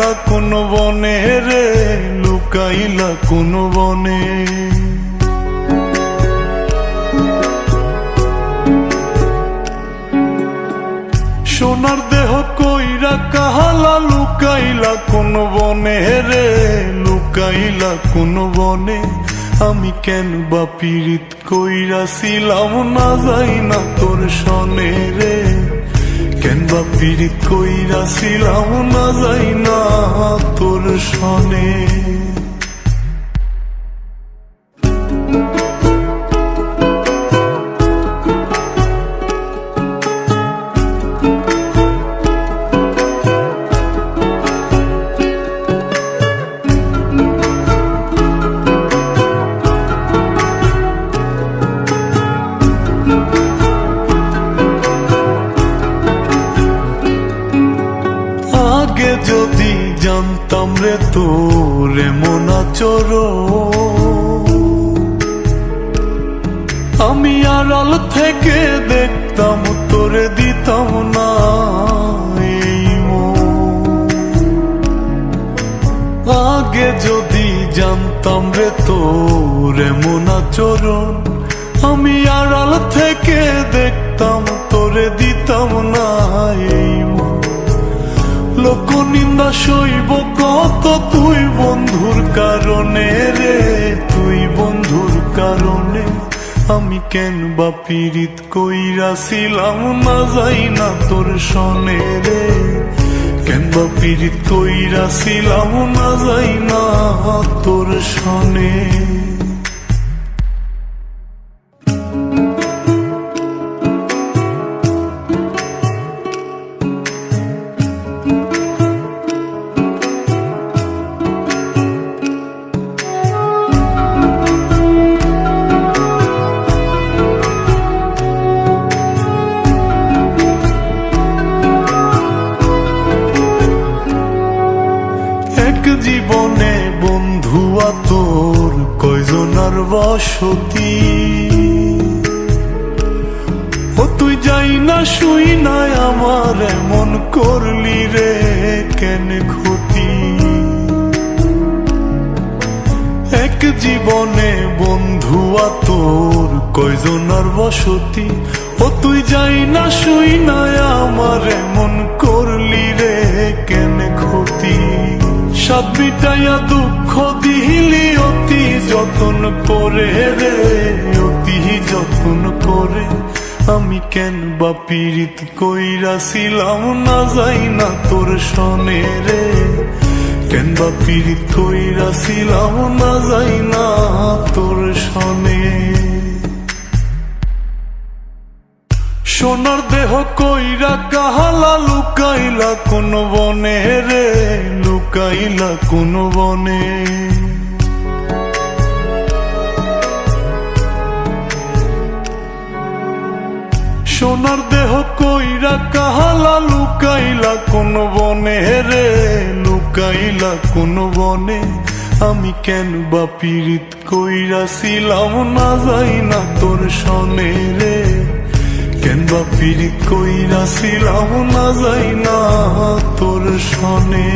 লুকাইলা কোন বনে রে, লুকাইলা কোন বনে। সোনার দেহ কইরা কাহালা, লুকাইলা কোন বনে রে, লুকাইলা কোন বনে। আমি কেন বা পীড়িত কইরাছিলাম না যাই না তোর সনে রে, কেন বা পীড়িত কইরাছিলাম না যাই না তোর সনে। আগে যদি জানতাম রে তোর এমন আচরণ, আমি আড়াল থেকে দেখতাম তোরে দিতাম না এই মন। আগে যদি জানতাম রে তোর এমন আচরণ, আমি আড়াল থেকে দেখতাম তোরে দিতাম না এই মন। লোক নিন্দা সইব কত তুই বন্ধুর কারণে রে, তুই বন্ধুর কারণে। আমি কেন বা পীড়িত কইরাছিলাম না যাই না তোর সনে রে, কেন বা পীড়িত কইরাছিলাম না যাই না তোর সনে। এক জীবনে বন্ধুয়া তোর কয়জনার বসতি, ও তুই যাই না শুই না আমার এমন করলি রে কেন ক্ষতি। এক জীবনে বন্ধুয়া তোর কয়জনার বসতি, ও তুই যাই না শুই না আমার এমন করলি রে কেন ক্ষতি। সাত বিটাইয়া দুঃখ দিলি অতি যতন করে রে, অতি যতন করে। আমি কেন বা পীড়িত কইরাছিলাম না যাই না তোর সনে রে, কেন বা পীড়িত কইরাছিলাম না যাই না তোর সনে। সোনার দেহ কইরা কাহালা, লুকাইলা কোন বনে রে, লুকাইলা কোন বনে। সোনার দেহ কইরা কাহালা, লুকাইলা কোন বনে রে, লুকাইলা কোন বনে। আমি কেন বা পীড়িত কইরাছিলাম না যাই না তোর সনে রে, কেন বা পীড়িত কইরাছিলাম না যাই না তোর সনে।